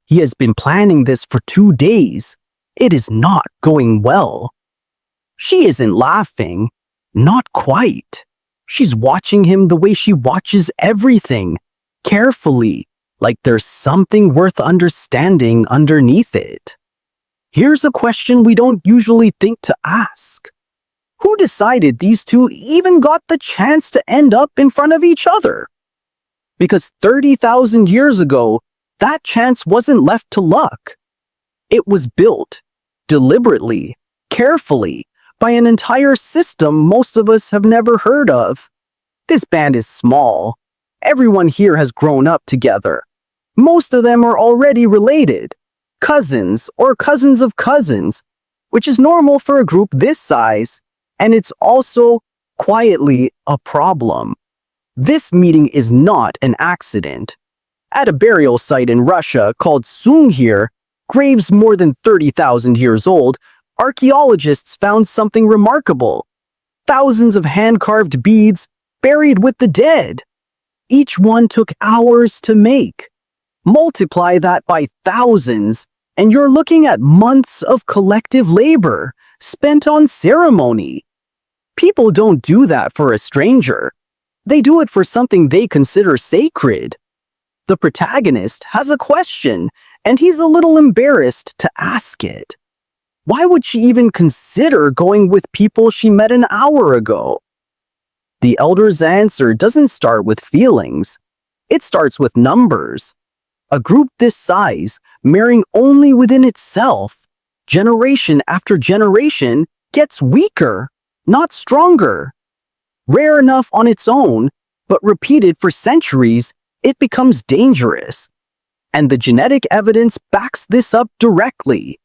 He has been planning this for 2 days. It is not going well. She isn't laughing. Not quite. She's watching him the way she watches everything, carefully, like there's something worth understanding underneath it. Here's a question we don't usually think to ask. Who decided these two even got the chance to end up in front of each other? Because 30,000 years ago, that chance wasn't left to luck. It was built, deliberately, carefully, by an entire system most of us have never heard of. This band is small. Everyone here has grown up together. Most of them are already related, cousins or cousins of cousins, which is normal for a group this size, and it's also, quietly, a problem. This meeting is not an accident. At a burial site in Russia called Sunghir, graves more than 30,000 years old, archaeologists found something remarkable. Thousands of hand-carved beads buried with the dead. Each one took hours to make. Multiply that by thousands, and you're looking at months of collective labor spent on ceremony. People don't do that for a stranger. They do it for something they consider sacred. The protagonist has a question, and he's a little embarrassed to ask it. Why would she even consider going with people she met an hour ago? The elder's answer doesn't start with feelings. It starts with numbers. A group this size, marrying only within itself, generation after generation, gets weaker, not stronger. Rare enough on its own, but repeated for centuries, it becomes dangerous. And the genetic evidence backs this up directly.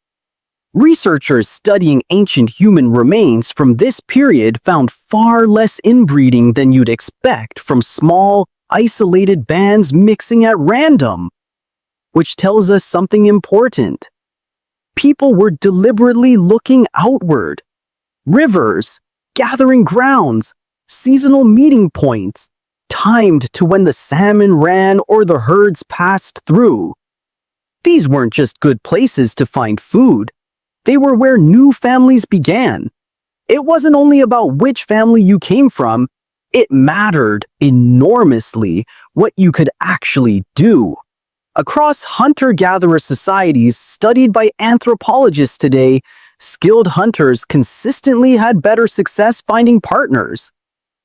Researchers studying ancient human remains from this period found far less inbreeding than you'd expect from small, isolated bands mixing at random, which tells us something important. People were deliberately looking outward. Rivers, gathering grounds, seasonal meeting points, timed to when the salmon ran or the herds passed through. These weren't just good places to find food. They were where new families began. It wasn't only about which family you came from, it mattered enormously what you could actually do. Across hunter-gatherer societies studied by anthropologists today, skilled hunters consistently had better success finding partners.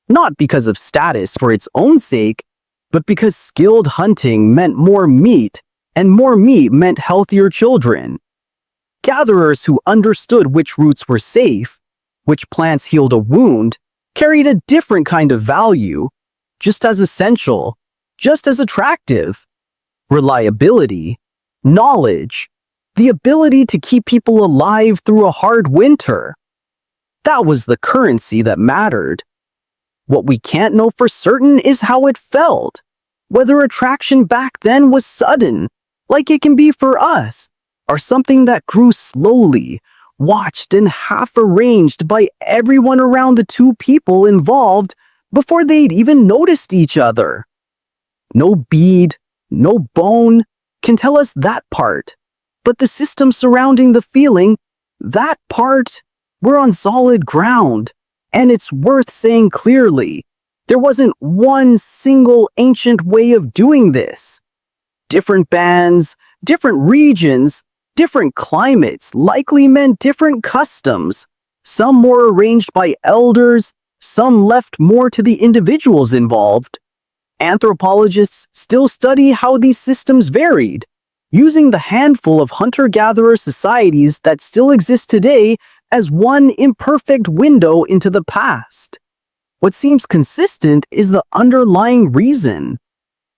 Not because of status for its own sake, but because skilled hunting meant more meat, and more meat meant healthier children. Gatherers who understood which roots were safe, which plants healed a wound, carried a different kind of value, just as essential, just as attractive. Reliability, knowledge, the ability to keep people alive through a hard winter. That was the currency that mattered. What we can't know for certain is how it felt, whether attraction back then was sudden, like it can be for us, or something that grew slowly, watched and half-arranged by everyone around the two people involved before they'd even noticed each other. No bead, no bone can tell us that part, but the system surrounding the feeling, that part, we're on solid ground, and it's worth saying clearly, there wasn't one single ancient way of doing this. Different bands, different regions, different climates likely meant different customs, some more arranged by elders, some left more to the individuals involved. Anthropologists still study how these systems varied, using the handful of hunter-gatherer societies that still exist today as one imperfect window into the past. What seems consistent is the underlying reason.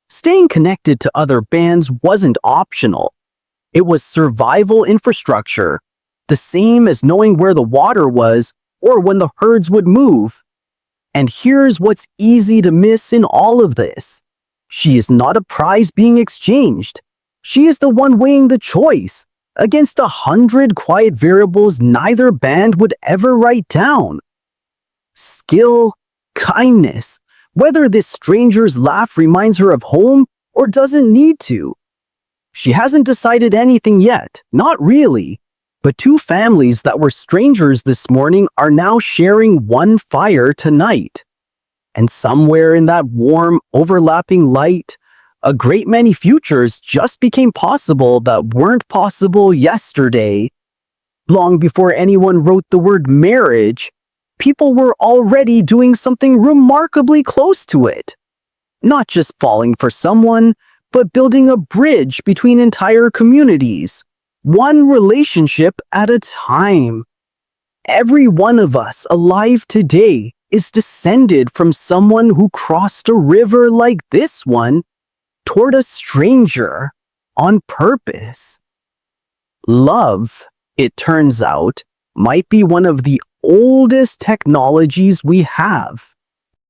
Staying connected to other bands wasn't optional. It was survival infrastructure, the same as knowing where the water was or when the herds would move. And here's what's easy to miss in all of this. She is not a prize being exchanged. She is the one weighing the choice against 100 quiet variables neither band would ever write down. Skill, kindness, whether this stranger's laugh reminds her of home or doesn't need to. She hasn't decided anything yet, not really. But two families that were strangers this morning are now sharing one fire tonight. And somewhere in that warm, overlapping light, a great many futures just became possible that weren't possible yesterday. Long before anyone wrote the word marriage, people were already doing something remarkably close to it. Not just falling for someone, but building a bridge between entire communities, one relationship at a time. Every one of us alive today is descended from someone who crossed a river like this one toward a stranger on purpose. Love, it turns out, might be one of the oldest technologies we have.